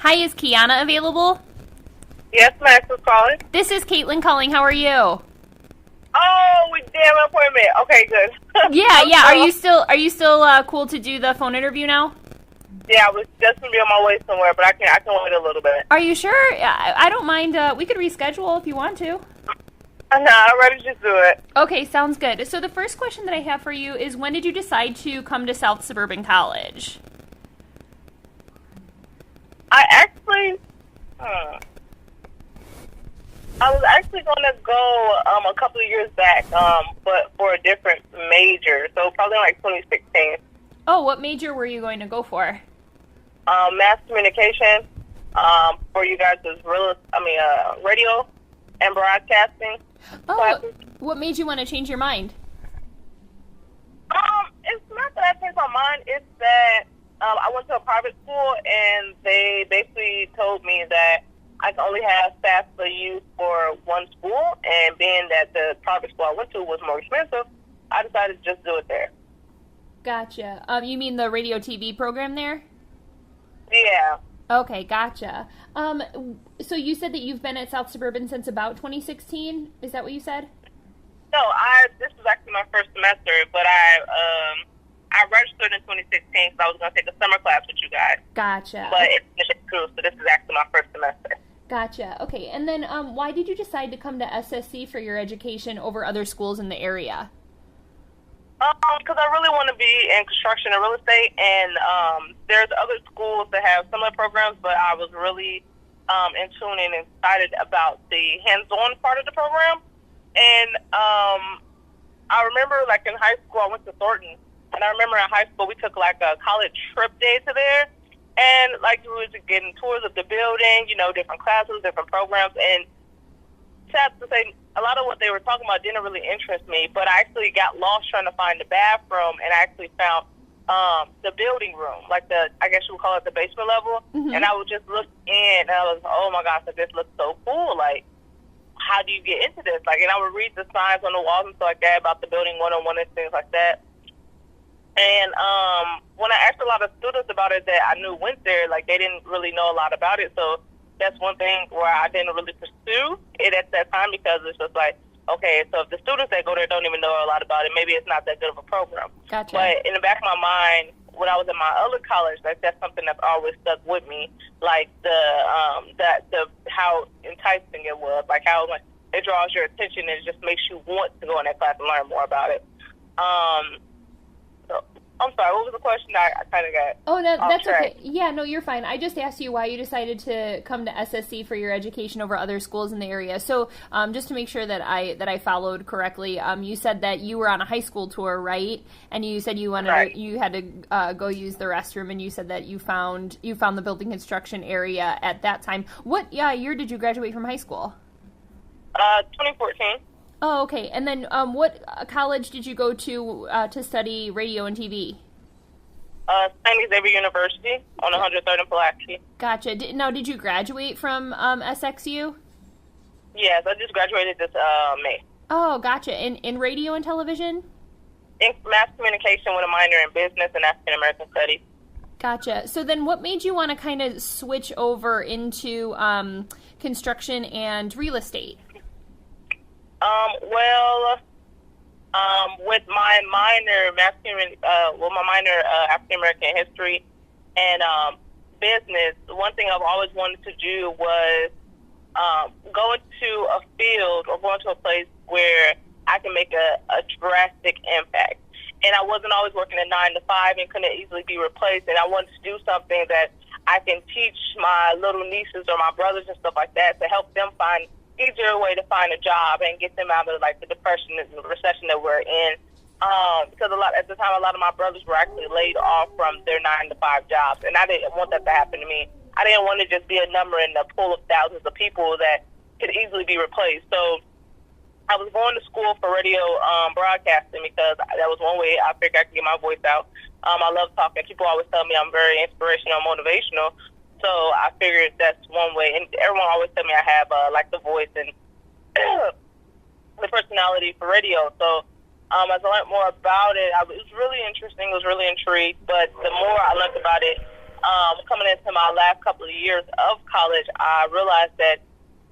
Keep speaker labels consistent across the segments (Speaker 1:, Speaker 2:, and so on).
Speaker 1: Hi, is Keyanna available?
Speaker 2: Yes, Max was calling.
Speaker 1: This is Caitlin calling. How are you?
Speaker 2: Oh, we did have an appointment. Okay, good.
Speaker 1: Yeah. Are you still cool to do the phone interview now?
Speaker 2: Yeah, I was just gonna be on my way somewhere, but I can wait a little bit.
Speaker 1: Are you sure? I don't mind. We could reschedule if you want to.
Speaker 2: No, I'm ready to just do it.
Speaker 1: Okay, sounds good. So the first question that I have for you is, when did you decide to come to South Suburban College?
Speaker 2: I was actually going to go a couple of years back, but for a different major, so probably like 2016.
Speaker 1: Oh, what major were you going to go for?
Speaker 2: Mass communication. For you guys is radio and broadcasting classes.
Speaker 1: What made you want to change your mind?
Speaker 2: It's not that I changed my mind. It's that I went to a private school, and they basically told me that I can only have FAFSA used for one school, and being that the private school I went to was more expensive, I decided to just do it there.
Speaker 1: Gotcha. You mean the radio TV program there?
Speaker 2: Yeah.
Speaker 1: Okay, gotcha. So you said that you've been at South Suburban since about 2016? Is that what you said?
Speaker 2: No, this was actually my first semester, but I registered in 2016 because I was going to take a summer class with you guys.
Speaker 1: Gotcha.
Speaker 2: But it's finished too, so this is actually my first semester.
Speaker 1: Gotcha. Okay, and then why did you decide to come to SSC for your education over other schools in the area?
Speaker 2: Because I really want to be in construction and real estate, and there's other schools that have similar programs, but I was really in tune and excited about the hands-on part of the program. And I remember, like, in high school, I went to Thornton, and I remember in high school we took, like, a college trip day to there, and, like, we were getting tours of the building, different classes, different programs, and sad to say, a lot of what they were talking about didn't really interest me, but I actually got lost trying to find the bathroom, and I actually found the building room, like I guess you would call it the basement level, and I would just look in, and I was, oh my gosh, this looks so cool, like, how do you get into this? Like, and I would read the signs on the walls and stuff like that about the building 101 and things like that. And when I asked a lot of students about it that I knew went there, like, they didn't really know a lot about it, so that's one thing where I didn't really pursue it at that time, because it's just like, okay, so if the students that go there don't even know a lot about it, maybe it's not that good of a program.
Speaker 1: Gotcha.
Speaker 2: But in the back of my mind, when I was in my other college, like, that's something that's always stuck with me, like the how enticing it was, like how it draws your attention and it just makes you want to go in that class and learn more about it. So, I'm sorry, what was the question? I kind of got
Speaker 1: that's
Speaker 2: track.
Speaker 1: okay. Yeah, no, you're fine. I just asked you why you decided to come to SSC for your education over other schools in the area. So just to make sure that I followed correctly, you said that you were on a high school tour, right? And you said you wanted you had to go use the restroom, and you said that you found the building construction area at that time. What year did you graduate from high school?
Speaker 2: 2014.
Speaker 1: Oh, okay. And then what college did you go to study radio and TV?
Speaker 2: St. Xavier University on 103rd and Pulaski.
Speaker 1: Gotcha. Did you graduate from SXU?
Speaker 2: Yes, I just graduated this May.
Speaker 1: Oh, gotcha. In radio and television?
Speaker 2: In mass communication with a minor in business and African American studies.
Speaker 1: Gotcha. So then what made you want to kind of switch over into construction and real estate?
Speaker 2: With my minor African American history and business, one thing I've always wanted to do was go into a field or go into a place where I can make a drastic impact. And I wasn't always working a 9 to 5 and couldn't easily be replaced. And I wanted to do something that I can teach my little nieces or my brothers and stuff like that to help them find easier way to find a job and get them out of, like, the depression and the recession that we're in. Because at the time, a lot of my brothers were actually laid off from their 9 to 5 jobs, and I didn't want that to happen to me. I didn't want to just be a number in the pool of thousands of people that could easily be replaced. So I was going to school for radio broadcasting because that was one way I figured I could get my voice out. I love talking. People always tell me I'm very inspirational and motivational. So I figured that's one way. And everyone always tell me I have like the voice and the personality for radio. So as I learned more about it, it was really interesting. It was really intrigued. But the more I learned about it, coming into my last couple of years of college, I realized that,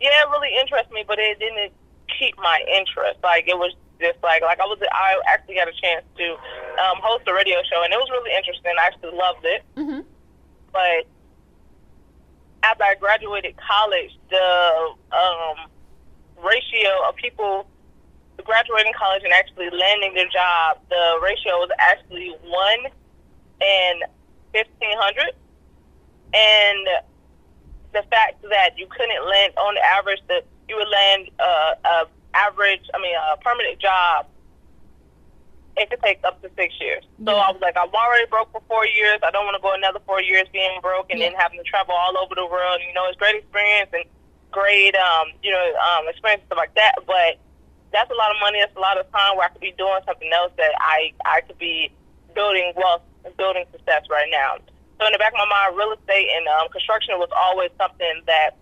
Speaker 2: yeah, it really interests me, but it didn't keep my interest. Like, it was just I actually got a chance to host a radio show, and it was really interesting. I actually loved it.
Speaker 1: Mm-hmm.
Speaker 2: But after I graduated college, the ratio of people graduating college and actually landing their job, the ratio was actually 1 in 1,500. And the fact that you couldn't land, on average, that you would land a permanent job, it could take up to 6 years. So I was like, I'm already broke for 4 years. I don't want to go another 4 years being broke and then having to travel all over the world. You know, it's great experience and great, experience, stuff like that. But that's a lot of money. That's a lot of time where I could be doing something else that I could be building wealth and building success right now. So in the back of my mind, real estate and construction was always something that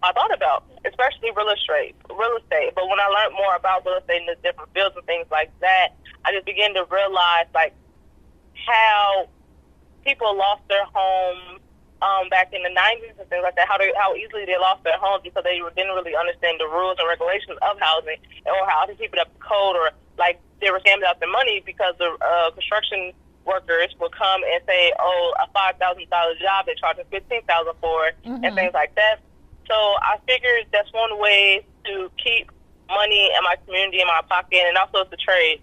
Speaker 2: I thought about, especially real estate. But when I learned more about real estate and the different fields and things like that, I just began to realize how people lost their homes back in the 90s and things like that, how easily they lost their homes because they didn't really understand the rules and regulations of housing or how to keep it up to code, or like they were scammed out their money because the construction workers would come and say, a $5,000 job, they charge us $15,000 for it, and things like that. So I figured that's one way to keep money in my community, in my pocket, and also it's a trade.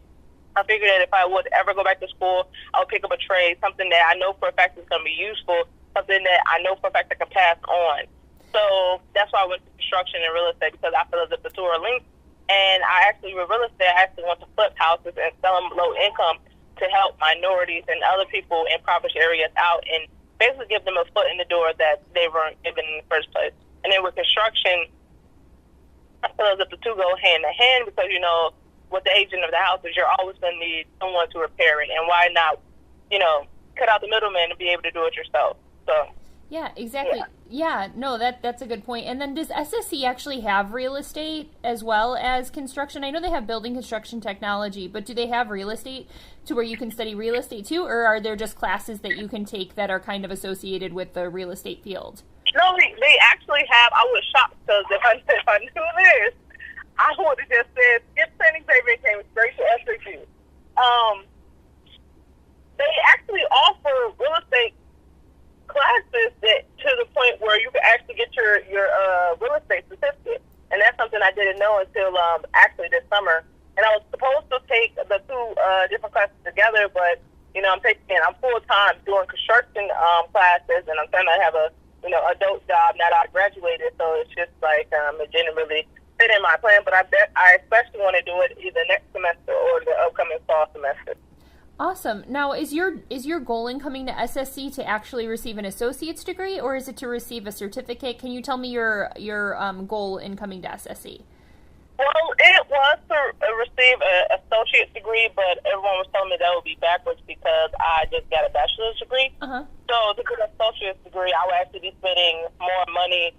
Speaker 2: I figured that if I would ever go back to school, I would pick up a trade, something that I know for a fact is going to be useful, something that I know for a fact I can pass on. So that's why I went to construction and real estate, because I feel as if the two are linked. And with real estate, I actually want to flip houses and sell them low income to help minorities and other people in impoverished areas out and basically give them a foot in the door that they weren't given in the first place. And then with construction, I feel as if the two go hand in hand because, with the agent of the houses, you're always going to need someone to repair it. And why not, cut out the middleman and be able to do it yourself. So.
Speaker 1: Yeah, exactly. Yeah, no, that's a good point. And then does SSC actually have real estate as well as construction? I know they have building construction technology, but do they have real estate to where you can study real estate too? Or are there just classes that you can take that are kind of associated with the real estate field?
Speaker 2: No, they actually have. I was shocked because if I knew this, I would have just said, skip St. Xavier and came straight to SSU. They actually offer real estate classes that to the point where you can actually get your real estate certificate, and that's something I didn't know until actually this summer. And I was supposed to take the two different classes together, but I'm full time doing construction classes, and I'm trying to have a adult job now that I graduated. So it's just it didn't really fit in my plan. But I especially want to do it either next semester or the upcoming fall semester.
Speaker 1: Awesome. Now, is your goal in coming to SSC to actually receive an associate's degree, or is it to receive a certificate? Can you tell me your goal in coming to SSC?
Speaker 2: Well, it was to receive an associate's degree, but everyone was telling me that would be backwards because I just got a bachelor's degree.
Speaker 1: Uh-huh.
Speaker 2: So to get an associate's degree, I would actually be spending more money,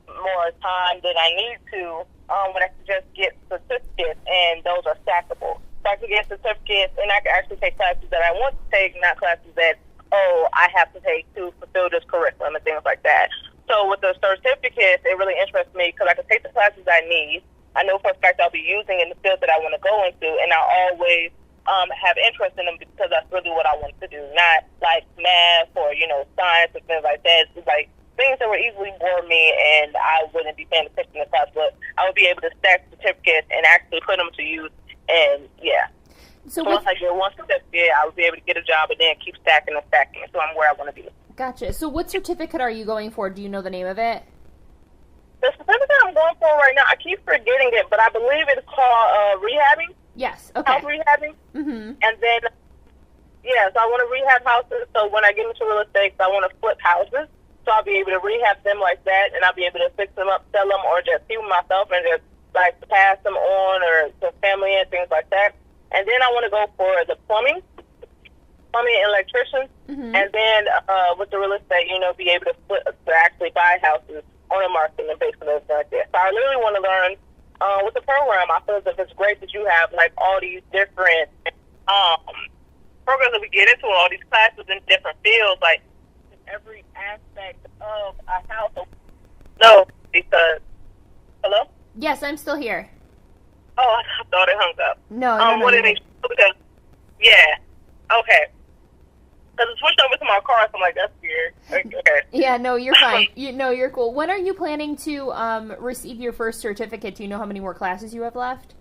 Speaker 2: more time than I need to when I could just get certificates, and those are stackable. So I could get certificates, and I could actually take classes that I want to take, not classes that, I have to take to fulfill this curriculum and things like that. So with the certificates, it really interests me because I can take the classes I need. I know for a fact I'll be using in the field that I want to go into, and I always have interest in them because that's really what I want to do, not like math or, science and things like that. It's like things that would easily bore me, and I wouldn't be paying attention to class, but I would be able to stack certificates and actually put them to use. And so once I get one certificate, I would be able to get a job and then keep stacking and stacking. So I'm where I want to be.
Speaker 1: Gotcha. So what certificate are you going for? Do you know the name of it?
Speaker 2: The certificate I'm going for right now, I keep forgetting it, but I believe it's called rehabbing.
Speaker 1: Yes. Okay.
Speaker 2: House rehabbing.
Speaker 1: Mm-hmm.
Speaker 2: And then, so I want to rehab houses. So when I get into real estate, I want to flip houses. So I'll be able to rehab them like that, and I'll be able to fix them up, sell them, or just keep them myself and just pass them on or to family and things like that. And then I want to go for the plumbing and electrician.
Speaker 1: Mm-hmm.
Speaker 2: And then with the real estate, be able to actually buy houses on the market and basically everything like that. So I really want to learn with the program. I feel as if it's great that you have all these different programs that we get into, all these classes in different fields. Like every aspect of a household. No, because, hello?
Speaker 1: Yes, I'm still here.
Speaker 2: Oh, I thought it hung up.
Speaker 1: No.
Speaker 2: What it makes, because, yeah, okay. Because it switched over to my car, so I'm like, that's weird. Okay.
Speaker 1: Yeah, no, you're fine. You're cool. When are you planning to receive your first certificate? Do you know how many more classes you have left?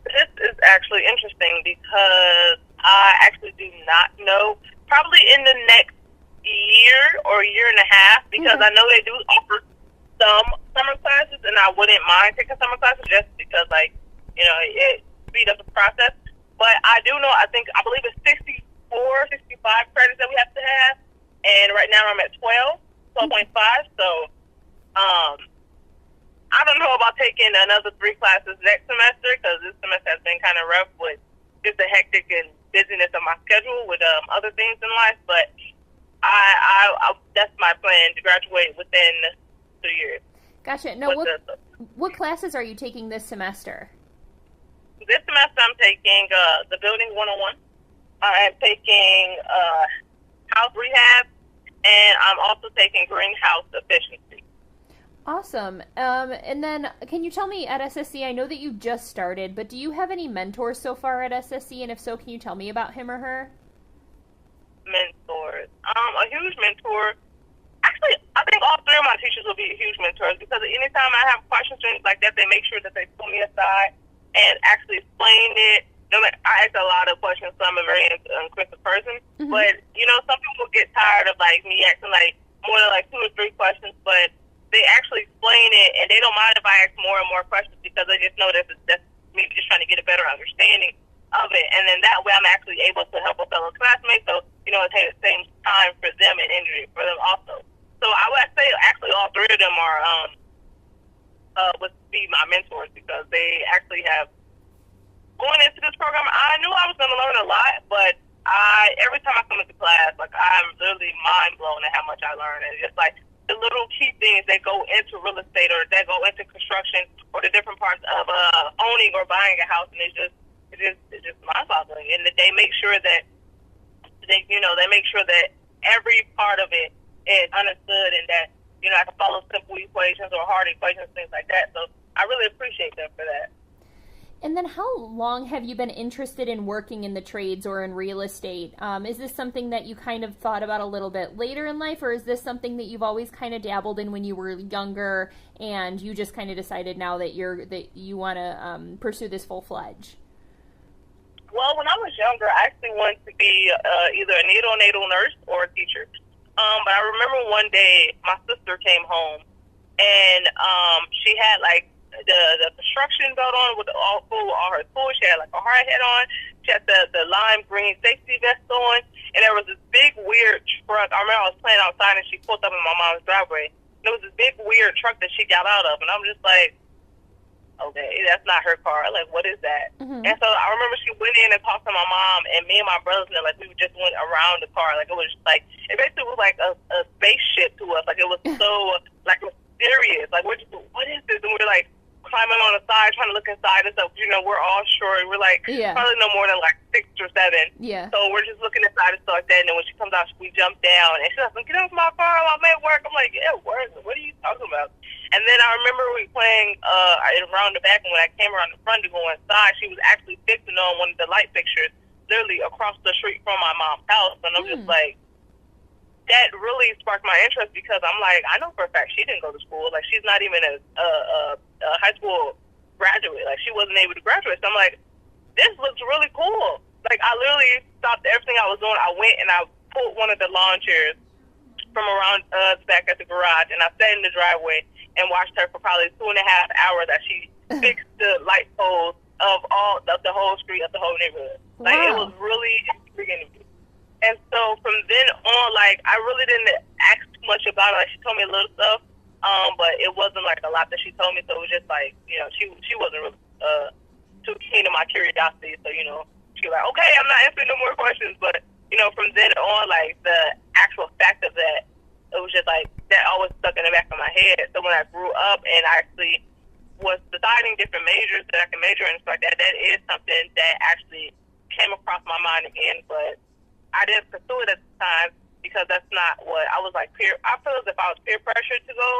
Speaker 2: This is actually interesting because I actually do not know. Probably in the next year or year and a half, because I know they do offer some summer classes, and I wouldn't mind taking summer classes just because, like, you know, it speed up the process. But I do know, I believe it's 64, 65 credits that we have to have, and right now I'm at 12.5, so, I don't know about taking another 3 classes next semester, because this semester has been kind of rough with just the hectic and busyness of my schedule with other things in life, but I that's my plan, to graduate within 2 years.
Speaker 1: Gotcha. Now, what classes are you taking this semester?
Speaker 2: This semester I'm taking the Building 101. I'm taking house rehab, and I'm also taking greenhouse efficiency.
Speaker 1: Awesome. And then, can you tell me at SSC, I know that you just started, but do you have any mentors so far at SSC? And if so, can you tell me about him or her?
Speaker 2: Mentors. A huge mentor. Actually, I think all 3 of my teachers will be huge mentors, because anytime I have questions or anything like that, they make sure that they pull me aside and actually explain it. I ask a lot of questions, so I'm a very inquisitive person. But, you know, some people get tired of, like, me asking, like, more than, like, 2 or 3 questions, but they actually explain it, and they don't mind if I ask more and more questions, because they just know that's me just trying to get a better understanding of it. And then that way I'm actually able to help a fellow classmate, so, you know, it takes the same time for them and energy for them also. So I would say actually all 3 of them are would be my mentors, because they actually have, going into this program, I knew I was going to learn a lot, but every time I come into class, like, I'm literally mind blown at how much I learn. And just like the little key things that go into real estate, or that go into construction, or the different parts of owning or buying a house, and it's just mind-boggling. And that they make sure that they make sure that every part of it is understood, and that, you know, I can follow simple equations or hard equations, things like that. So I really appreciate them for that.
Speaker 1: And then how long have you been interested in working in the trades or in real estate? Is this something that you kind of thought about a little bit later in life, or is this something that you've always kind of dabbled in when you were younger, and you just kind of decided now that you want to pursue this full-fledged?
Speaker 2: Well, when I was younger, I actually wanted to be either a neonatal nurse or a teacher. But I remember one day my sister came home, and she had, like, the construction belt on with all her tools. She had, like, a hard hat on. She had the lime green safety vest on, and there was this big weird truck. I remember I was playing outside, and she pulled up in my mom's driveway. There was this big weird truck that she got out of, and I'm just like, okay, that's not her car. Like, what is that? And so I remember she went in and talked to my mom, and me and my brothers, and like, we just went around the car. Like, it was like, it basically was like a spaceship to us. Like, it was so, like, mysterious. Like, what is this? And we're like climbing on the side, trying to look inside and stuff. You know, we're all short. We're like probably no more than like 6 or 7.
Speaker 1: Yeah.
Speaker 2: So we're just looking inside and stuff like that. And then when she comes out, we jump down, and she's like, "Get off my car! I'm at work." I'm like, "Yeah, work? What are you talking about?" And then I remember we playing around the back, and when I came around the front to go inside, she was actually fixing on one of the light fixtures, literally across the street from my mom's house. And I'm just like, that really sparked my interest, because I'm like, I know for a fact she didn't go to school. Like, she's not even a high school graduate. Like, she wasn't able to graduate. So I'm like, this looks really cool. Like, I literally stopped everything I was doing. I went and I pulled one of the lawn chairs from around the back at the garage, and I sat in the driveway and watched her for probably 2.5 hours as she fixed the light poles of the whole street, of the whole neighborhood. Like, it was really intriguing to me. And so from then on, like, I really didn't ask too much about it. Like, she told me a little stuff, but it wasn't, like, a lot that she told me. So it was just, like, you know, she wasn't really too keen on my curiosity. So, you know, she was like, okay, I'm not answering no more questions. But, you know, from then on, like, the actual fact of that, it was just, like, that always stuck in the back of my head. So when I grew up and I actually was deciding different majors that I can major in, stuff like that, that is something that actually came across my mind again. But I didn't pursue it at the time, because that's not what I was like. I feel as if I was peer pressured to go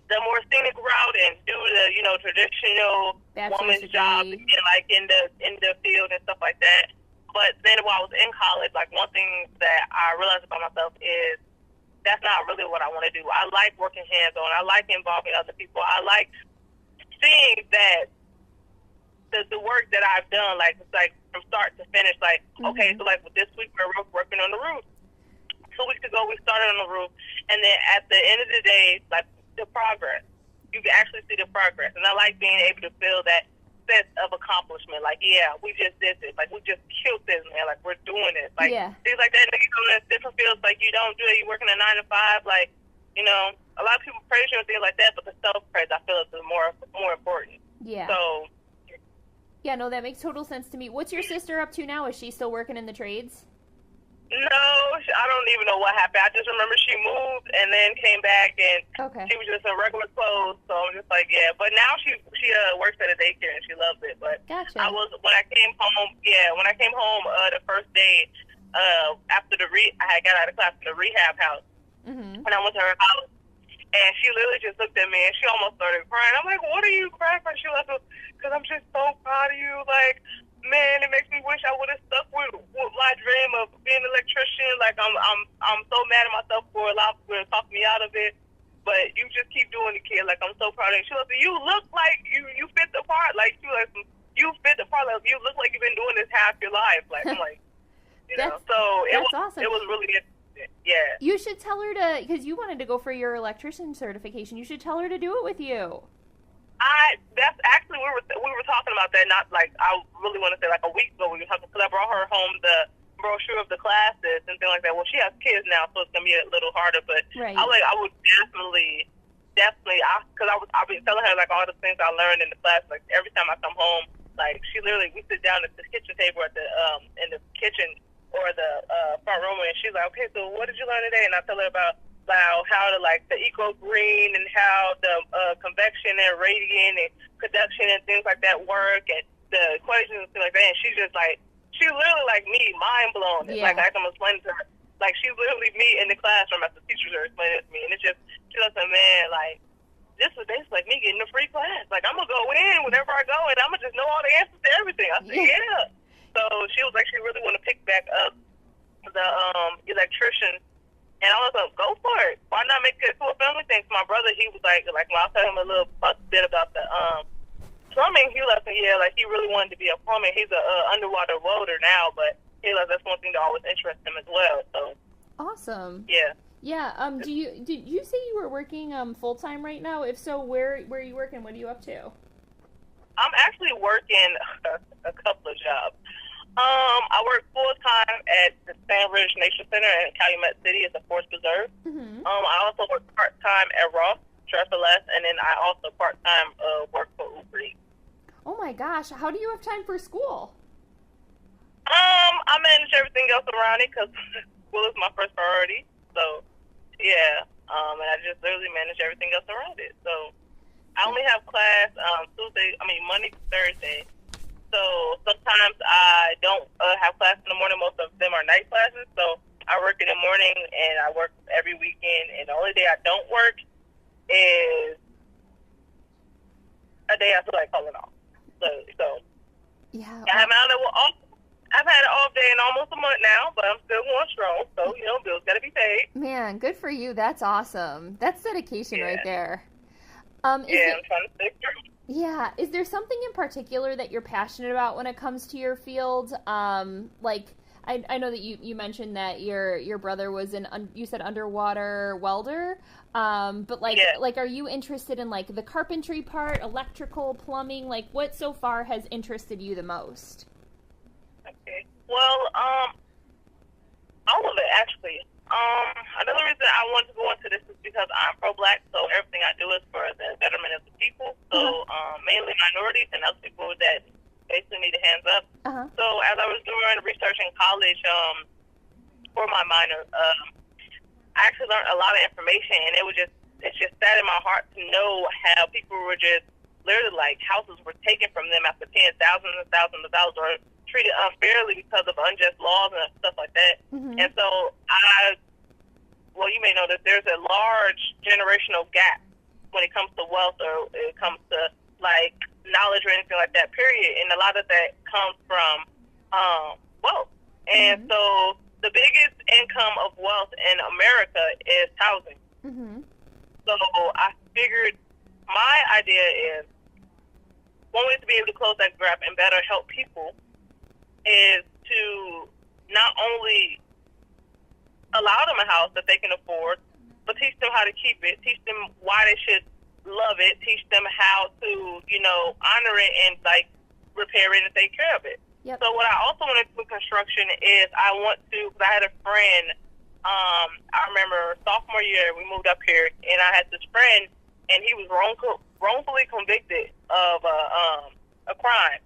Speaker 2: the more scenic route and do the traditional woman's job and like in the field and stuff like that. But then while I was in college, like one thing that I realized about myself is that's not really what I want to do. I like working hands on. I like involving other people. I like seeing that the work that I've done, like it's like from start to finish. Like okay, so like this week we're working on the roof. 2 weeks ago we started on the roof, and then at the end of the day, like the progress, you can actually see the progress. And I like being able to feel that sense of accomplishment. Like yeah, we just did this. Like we just killed this, man. Like we're doing it. Like things like that. And in different fields, like you don't do it. You're working a 9 to 5. Like a lot of people praise you and things like that, but the self praise I feel is more important.
Speaker 1: Yeah.
Speaker 2: So.
Speaker 1: Yeah, no, that makes total sense to me. What's your sister up to now? Is she still working in the trades?
Speaker 2: No, I don't even know what happened. I just remember she moved and then came back, and she was just in regular clothes. So I'm just like, yeah. But now she works at a daycare and she loves it. But
Speaker 1: gotcha.
Speaker 2: when I came home the first day after I had got out of class in the rehab house, and I went to her house. And she literally just looked at me and she almost started crying. I'm like, what are you crying for? She left, because I'm just so proud of you. Like, man, it makes me wish I would have stuck with my dream of being an electrician. Like, I'm so mad at myself for a lot of people talking me out of it. But you just keep doing it, kid. Like, I'm so proud of you. She left, you look like you fit the part. Like, you fit the part. Like, you look like you've been doing this half your life. Like, I'm like, So
Speaker 1: that's awesome.
Speaker 2: It was really interesting. Yeah.
Speaker 1: You should tell her to, because you wanted to go for your electrician certification. You should tell her to do it with you.
Speaker 2: That's actually we were talking about that. Not like I really want to say like a week ago we were talking, because I brought her home the brochure of the classes and things like that. Well, she has kids now, so it's gonna be a little harder. But I would definitely, because I've been telling her like all the things I learned in the class. Like every time I come home, like we sit down at the kitchen table at the in the kitchen or the front room, and she's like, okay, so what did you learn today? And I tell her about how to like the eco green and how the convection and radiant and conduction and things like that work, and the equations and things like that. And she's just like, she literally like me, mind blown. It's like I can explain to her. Like she's literally me in the classroom as the teachers are explaining it to me, and it's just she was like, man, like this is basically like me getting a free class. Like I'm gonna go in whenever I go, and I'm gonna just know all the answers to everything. I said, yeah. So she was like, she really want to pick back up the electrician, and I was like, go for it. Why not make it to a family thing? So my brother, he was like when I told him a little bit about the plumbing, he was like, yeah, like he really wanted to be a plumber. He's a underwater welder now, but he like that's one thing that always interests him as well. So
Speaker 1: awesome.
Speaker 2: Yeah.
Speaker 1: Yeah. Did you say you were working full time right now? If so, where are you working? What are you up to?
Speaker 2: I'm actually working a couple of jobs. I work full time at the Sandridge Nature Center in Calumet City. It's a forest preserve. I also work part time at Ross Trevor Less, and then I also part time work for Uber Eats.
Speaker 1: Oh my gosh! How do you have time for school?
Speaker 2: I manage everything else around it because school is my first priority. So yeah, and I just literally manage everything else around it. So I only have class Monday to Thursday. So sometimes I don't have class in the morning. Most of them are night classes. So I work in the morning and I work every weekend. And the only day I don't work is a day I feel like calling off. So
Speaker 1: yeah,
Speaker 2: I've had an off day in almost a month now, but I'm still going strong. So bills got to be paid.
Speaker 1: Man, good for you. That's awesome. That's dedication right there.
Speaker 2: I'm trying to stay through.
Speaker 1: Yeah. Is there something in particular that you're passionate about when it comes to your field? Like, I know that you mentioned that your brother was you said underwater welder. But like, are you interested in like the carpentry part, electrical, plumbing? Like, what so far has interested you the most?
Speaker 2: Okay. Well, all of it actually. Another reason I wanted to go into this is because I'm pro-Black, so everything I do is for the betterment of the people. So mainly minorities and other people that basically need hands up. So as I was doing research in college for my minor, I actually learned a lot of information, and it's just sad in my heart to know how people were just literally like houses were taken from them after paying thousands and thousands of dollars or treated unfairly because of unjust laws and stuff like that.
Speaker 1: Mm-hmm.
Speaker 2: And so well, you may know that there's a large generational gap when it comes to wealth or it comes to like knowledge or anything like that, period. And a lot of that comes from wealth. And so the biggest income of wealth in America is housing.
Speaker 1: Mm-hmm.
Speaker 2: So I figured my idea is one way to be able to close that gap and better help people is to not only allow them a house that they can afford, but teach them how to keep it, teach them why they should love it, teach them how to, honor it and, like, repair it and take care of it.
Speaker 1: Yep.
Speaker 2: So what I also want to do with construction is because I had a friend, I remember sophomore year, we moved up here, and I had this friend, and he was wrongfully convicted of a crime.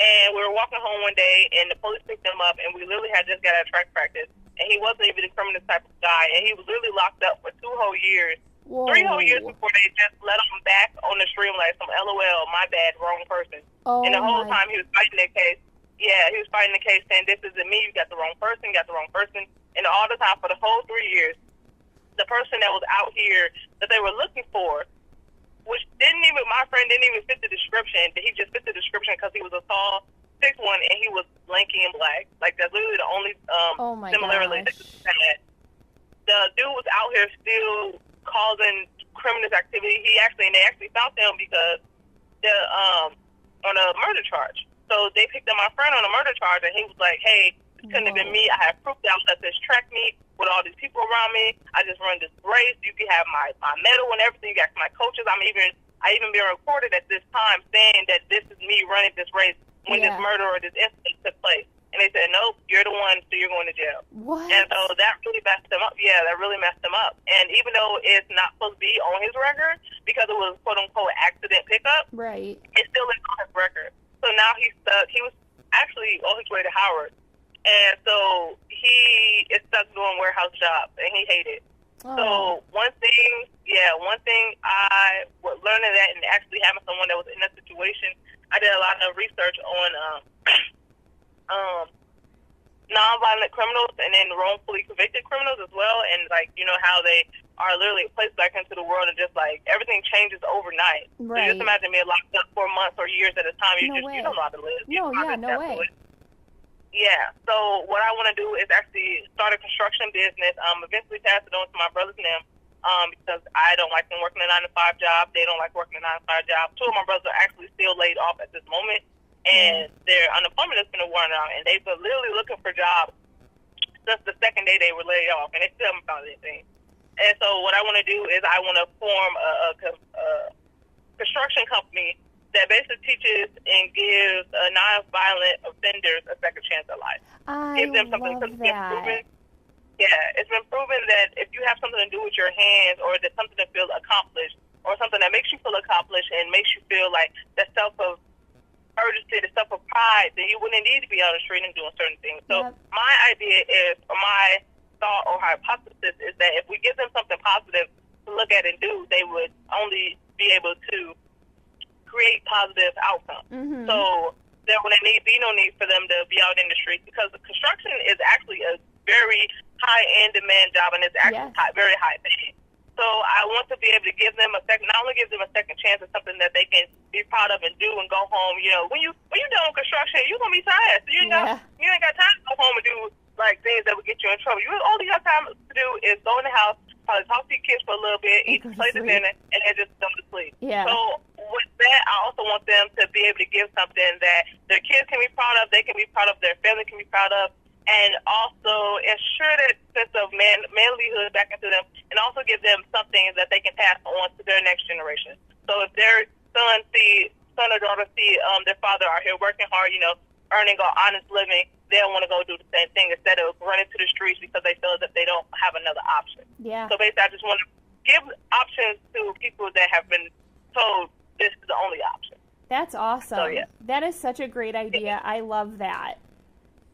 Speaker 2: And we were walking home one day, and the police picked him up, and we literally had just got out of track practice, and he wasn't even a criminal type of guy, and he was literally locked up for 2 whole years.
Speaker 1: Whoa.
Speaker 2: 3 whole years before they just let him back on the stream like some LOL, my bad, wrong person.
Speaker 1: Oh,
Speaker 2: and the whole time he was fighting that case. Yeah, he was fighting the case saying, this isn't me, you got the wrong person, you got the wrong person. And all the time for the whole 3 years, the person that was out here that they were looking for, which my friend didn't even fit the description, but he just fit the description because he was a tall, 6'1", and he was lanky and black. Like, that's literally the only similarity that he had. The dude was out here still causing criminal activity. They actually found him because on a murder charge. So they picked up my friend on a murder charge, and he was like, hey, this couldn't have been me. I have proof that I was at this track meet with all these people around me. I just run this race. You can have my medal and everything. You got my coaches. I even been recorded at this time saying that this is me running this race when this murder or this incident took place. And they said, nope, you're the one, so you're going to jail.
Speaker 1: What?
Speaker 2: And so that really messed him up. Yeah, that really messed him up. And even though it's not supposed to be on his record because it was quote-unquote accident pickup,
Speaker 1: right,
Speaker 2: it still is on his record. So now he's stuck. He was actually on his way to Howard. And so he is stuck doing warehouse jobs, and he hated it.
Speaker 1: Oh.
Speaker 2: So one thing I was learning that and actually having someone that was in that situation, I did a lot of research on nonviolent criminals and then wrongfully convicted criminals as well, and how they are literally placed back into the world and just like everything changes overnight.
Speaker 1: Right.
Speaker 2: So just imagine being locked up for months or years at a time. You don't know how to live.
Speaker 1: No way.
Speaker 2: Yeah. So what I want to do is actually start a construction business. Eventually pass it on to my brothers and them. Because I don't like them working a 9-to-5 job. They don't like working a 9-to-5 job. 2 of my brothers are actually still laid off at this moment. And their unemployment has been worn out, and they've been literally looking for jobs since the second day they were laid off, and they still haven't found anything. And so what I want to do is I want to form a construction company that basically teaches and gives nonviolent offenders a second chance at life.
Speaker 1: I
Speaker 2: Give them something
Speaker 1: love
Speaker 2: because it's been
Speaker 1: that.
Speaker 2: proven. Yeah, it's been proven that if you have something to do with your hands, or there's something that feels accomplished, or something that makes you feel accomplished and makes you feel like the self of urgency, the stuff of pride, then you wouldn't need to be on the street and doing certain things. So my idea is, or my thought or hypothesis is that if we give them something positive to look at and do, they would only be able to create positive outcomes.
Speaker 1: Mm-hmm.
Speaker 2: So there would be no need for them to be out in the streets, because the construction is actually a very high-end demand job, and it's actually very high paying. So I want to be able to give them not only give them a second chance at something that they can be proud of and do and go home. When you're done with construction, you're gonna be tired. So you ain't got time to go home and do like things that would get you in trouble. All you have time to do is go in the house, probably talk to your kids for a little bit, eat, play the dinner, and then just go to sleep.
Speaker 1: Yeah.
Speaker 2: So with that, I also want them to be able to give something that their kids can be proud of, they can be proud of, their family can be proud of, and also ensure that sense of manlyhood back into them, and also give them something that they can pass on to their next generation. So if their son or daughter see their father out here working hard, earning an honest living, they'll want to go do the same thing instead of running to the streets because they feel that they don't have another option.
Speaker 1: Yeah.
Speaker 2: So basically, I just want to give options to people that have been told this is the only option.
Speaker 1: That's awesome.
Speaker 2: So, yeah.
Speaker 1: That is such a great idea. I love that.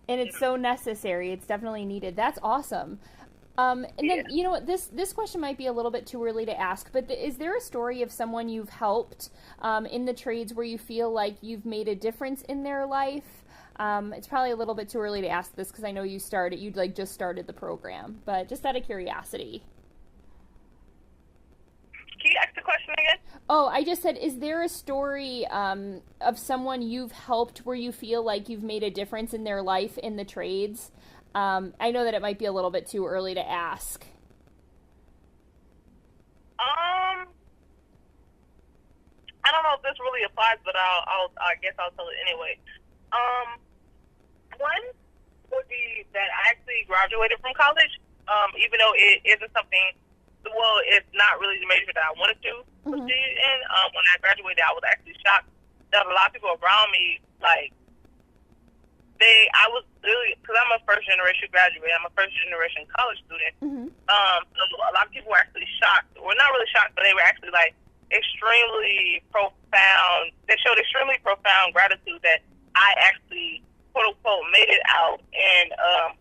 Speaker 1: And it's so necessary. It's definitely needed. That's awesome. And then, this question might be a little bit too early to ask, but is there a story of someone you've helped in the trades where you feel like you've made a difference in their life? It's probably a little bit too early to ask this because I know you'd like just started the program, but just out of curiosity.
Speaker 2: Can you ask the question again?
Speaker 1: Oh, I just said, is there a story of someone you've helped where you feel like you've made a difference in their life in the trades? I know that it might be a little bit too early to ask.
Speaker 2: I don't know if this really applies, but I guess I'll tell it anyway. One would be that I actually graduated from college, even though it isn't something. Well, it's not really the major that I wanted to proceed in. When I graduated, I was actually shocked that a lot of people around me, like, I was really, because I'm a first generation graduate, I'm a first generation college student. So a lot of people were actually shocked, or not really shocked, but they were actually like extremely profound. They showed extremely profound gratitude that I actually, quote unquote, made it out and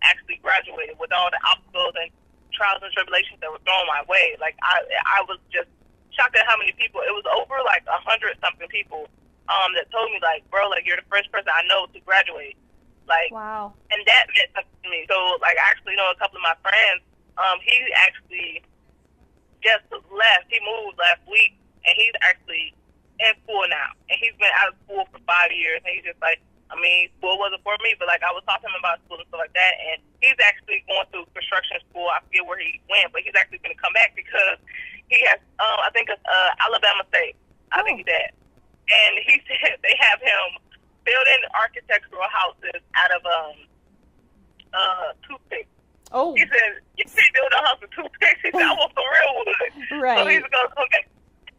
Speaker 2: actually graduated with all the obstacles and trials and tribulations that were thrown my way. Like I was just shocked at how many people. It was over like 100 something people that told me like, bro, like you're the first person I know to graduate. Like,
Speaker 1: wow.
Speaker 2: And that meant something to me. So like I actually know a couple of my friends. He actually just left. He moved last week, and he's actually in school now. And he's been out of school for 5 years. And he's just like, I mean, school wasn't for me, but like I was talking to him about school and stuff like that. And he's actually going through construction school. I forget where he went, but he's actually going to come back because he has, I think it's Alabama State. I think he's at. And he said they have him building architectural houses out of toothpicks.
Speaker 1: Oh.
Speaker 2: He said, you can't build a house with toothpicks. He said, I want some real wood.
Speaker 1: Right.
Speaker 2: So he's going to come back.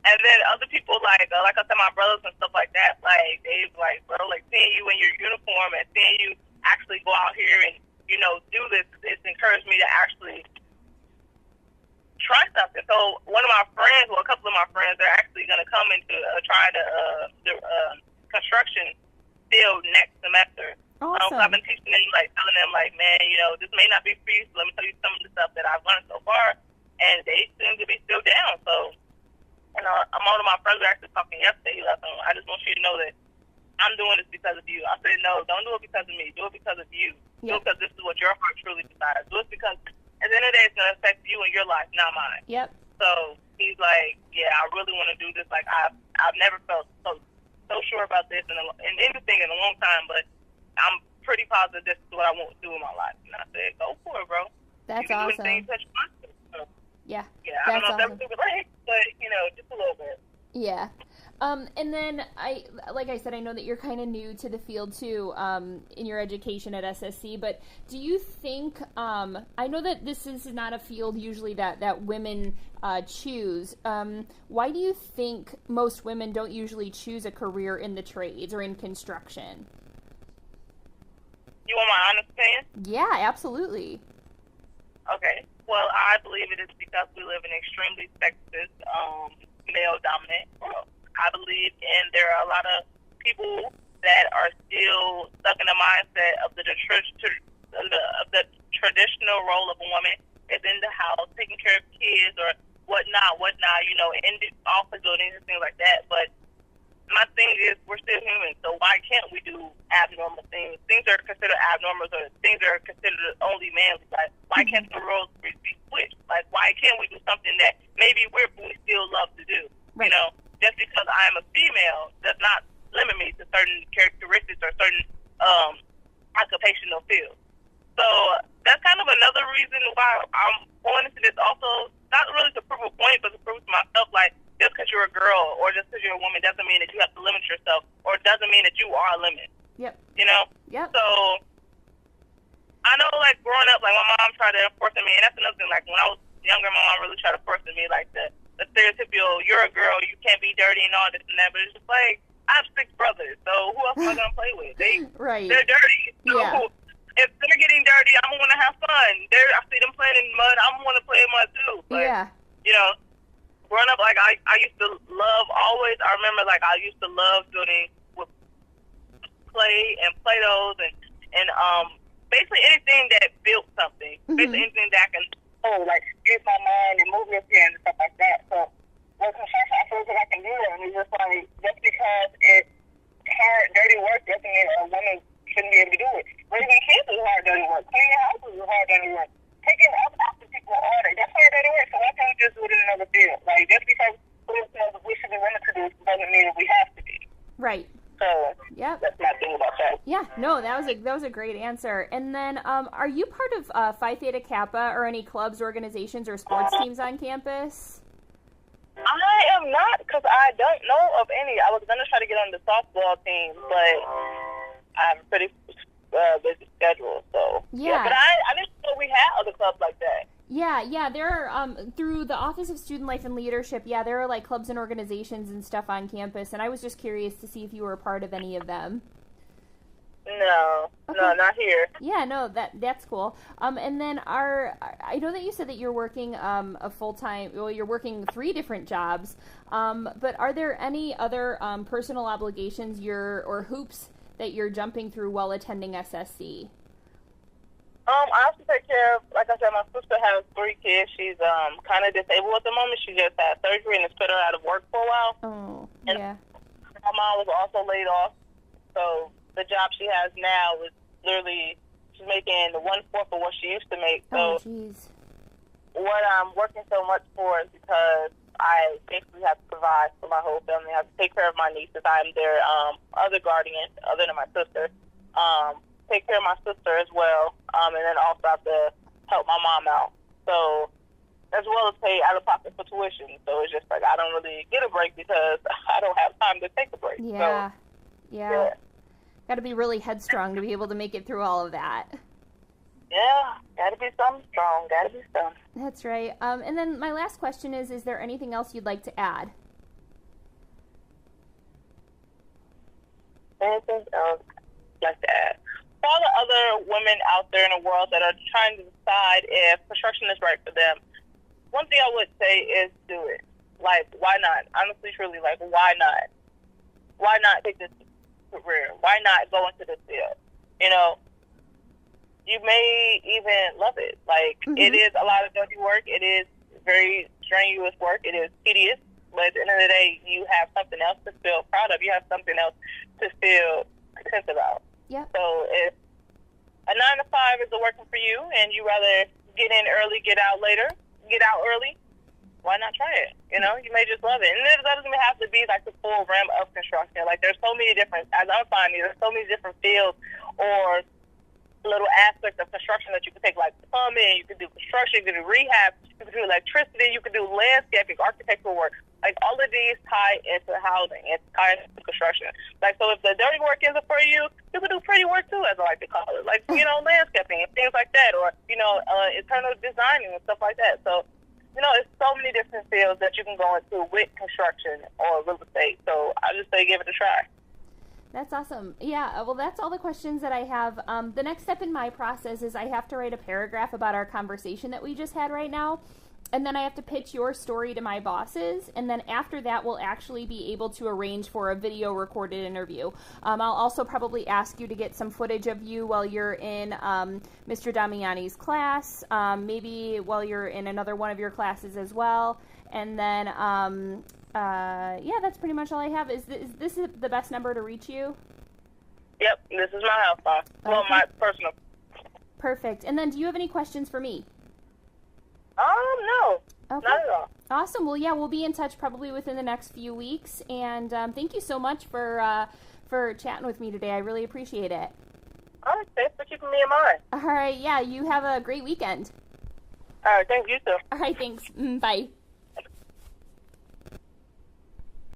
Speaker 2: And then other people, like I said, my brothers and stuff like that, like, they've, like, bro, like, seeing you in your uniform and seeing you actually go out here and, you know, do this, it's encouraged me to actually try something. So one of my friends, well, a couple of my friends, are actually going to come into try the construction field next semester.
Speaker 1: Awesome.
Speaker 2: So I've been teaching them, like, telling them, like, man, you know, this may not be for you, so let me tell you some of the stuff that I've learned so far. And they seem to be still down, so. And I'm one of my friends were actually talking yesterday. He left, I just want you to know that I'm doing this because of you. I said, no, don't do it because of me. Do it because of you.
Speaker 1: Yep.
Speaker 2: Do it because this is what your heart truly desires. Do it because at the end of the day, it's going to affect you and your life, not mine.
Speaker 1: Yep.
Speaker 2: So he's like, yeah, I really want to do this. Like, I've never felt so sure about this in anything in a long time, but I'm pretty positive this is what I want to do in my life. And I said, go for it, bro.
Speaker 1: That's
Speaker 2: you can
Speaker 1: awesome.
Speaker 2: Do anything you touch your mind to. So,
Speaker 1: yeah.
Speaker 2: Yeah, I don't know if that was super late, but, you know, just a little bit.
Speaker 1: Yeah. And then like I said, I know that you're kind of new to the field too, in your education at SSC, but do you think, I know that this is not a field usually that women choose. Why do you think most women don't usually choose a career in the trades or in construction?
Speaker 2: You want my honest opinion?
Speaker 1: Yeah, absolutely.
Speaker 2: Okay. Well, I believe it is because we live in an extremely sexist, male-dominant world. I believe there are a lot of people that are still stuck in the mindset of the traditional role of a woman is in the house, taking care of kids or whatnot, you know, in the office buildings and things like that. But my thing is, we're still human, so why can't we do abnormal things? Things that are considered abnormal or things that are considered only manly. Like, why can't the roles be switched? Like, why can't we do something that maybe we still love to do?
Speaker 1: Right.
Speaker 2: You know, just because I am a female does not limit me to certain characteristics or certain occupational fields. So that's kind of another reason why I'm going into this also, not really to prove a point, but to prove to myself, like, just because you're a girl or just because you're a woman doesn't mean that you have to limit yourself or doesn't mean that you are a limit.
Speaker 1: Yep.
Speaker 2: You know?
Speaker 1: Yep.
Speaker 2: So I know, like, growing up, like, my mom tried to enforce on me, and that's another thing, like, when I was younger, my mom really tried to force on me, like, the stereotypical, you're a girl, you can't be dirty and all this and that, but it's just like, I have 6 brothers, so who else am I going to play with?
Speaker 1: Right.
Speaker 2: They're dirty. So
Speaker 1: yeah.
Speaker 2: If they're getting dirty, I'm going to have fun. I see them playing in mud, I'm going to play in mud too. But,
Speaker 1: yeah.
Speaker 2: You know, growing up, like, I used to love always, I remember, like, I used to love building with clay and Play-Dohs and basically anything that built something. Basically anything that I can like, use my mind and move your hand and stuff like that. So, with construction, I feel like I can do it. And it's just like, just because it's hard, dirty work doesn't mean a woman shouldn't be able to do it. Raising kids is hard dirty work. Cleaning your house is hard dirty work. Taking other people order, that's hard dirty work. So why can't we just do it in another field? Like, just because we should be willing to do doesn't mean that we have to be.
Speaker 1: Right.
Speaker 2: So
Speaker 1: yep.
Speaker 2: That's my thing about that.
Speaker 1: Yeah, no, that was a great answer. And then, are you part of Phi Theta Kappa or any clubs, organizations, or sports teams on campus?
Speaker 2: I am not, because I don't know of any. I was going to try to get on the softball team, but I'm pretty busy schedule. So
Speaker 1: yeah.
Speaker 2: But I didn't know we had other clubs like that.
Speaker 1: Yeah, there are, through the Office of Student Life and Leadership, there are, like, clubs and organizations and stuff on campus, and I was just curious to see if you were a part of any of them.
Speaker 2: No,
Speaker 1: okay.
Speaker 2: No, not here.
Speaker 1: Yeah, no, that's cool. And then I know that you said that you're working a full-time, well, you're working 3 different jobs, but are there any other personal obligations or hoops that you're jumping through while attending SSC?
Speaker 2: I have to take care of, like I said, my sister has 3 kids. She's kind of disabled at the moment. She just had surgery and it's put her out of work for a while.
Speaker 1: Oh,
Speaker 2: and
Speaker 1: yeah.
Speaker 2: My mom was also laid off, so the job she has now is literally, she's making 1/4 of what she used to make. So
Speaker 1: jeez.
Speaker 2: What I'm working so much for is because I basically have to provide for my whole family. I have to take care of my nieces. I'm their other guardian, other than my sister. Take care of my sister as well, and then also have to help my mom out. So, as well as pay out of pocket for tuition. So it's just like I don't really get a break because I don't have time to take a break.
Speaker 1: Yeah,
Speaker 2: so,
Speaker 1: yeah. Got to be really headstrong to be able to make it through all of that.
Speaker 2: Yeah, got to be something strong. Got to be something.
Speaker 1: That's right. And then my last question is there anything else you'd like to add?
Speaker 2: Anything else I'd like to add? For all the other women out there in the world that are trying to decide if construction is right for them, one thing I would say is do it. Like, why not? Honestly, truly, like, why not? Why not take this career? Why not go into this field? You know, you may even love it. Like, It is a lot of dirty work. It is very strenuous work. It is tedious. But at the end of the day, you have something else to feel proud of. You have something else to feel content about.
Speaker 1: Yeah.
Speaker 2: So if a 9 to 5 isn't working for you and you rather get in early, get out later, get out early, why not try it? You know, you may just love it. And it doesn't even have to be like the full realm of construction. Like there's so many different, as I'm finding, there's so many different fields or little aspects of construction that you can take, like plumbing, you can do construction, you can do rehab, you can do electricity, you can do landscaping, architectural work. Like, all of these tie into housing. It's tied into construction. Like, so if the dirty work isn't for you, you can do pretty work, too, as I like to call it. Like, you know, landscaping and things like that, or, you know, internal designing and stuff like that. So, you know, it's so many different fields that you can go into with construction or real estate. So, I just say give it a try.
Speaker 1: That's awesome. Yeah, well, that's all the questions that I have. The next step in my process is I have to write a paragraph about our conversation that we just had right now. And then I have to pitch your story to my bosses, and then after that, we'll actually be able to arrange for a video recorded interview. I'll also probably ask you to get some footage of you while you're in Mr. Damiani's class, maybe while you're in another one of your classes as well. And then, that's pretty much all I have. Is this the best number to reach you?
Speaker 2: Yep, this is my house phone. Okay. Well, my personal.
Speaker 1: Perfect. And then, do you have any questions for me?
Speaker 2: No.
Speaker 1: Okay.
Speaker 2: Not at all.
Speaker 1: Awesome. Well, yeah, we'll be in touch probably within the next few weeks. And thank you so much for chatting with me today. I really appreciate it.
Speaker 2: All right. Thanks for keeping me in mind.
Speaker 1: All right. Yeah, you have a great weekend.
Speaker 2: All right. Thank you, too.
Speaker 1: All right. Thanks. Bye.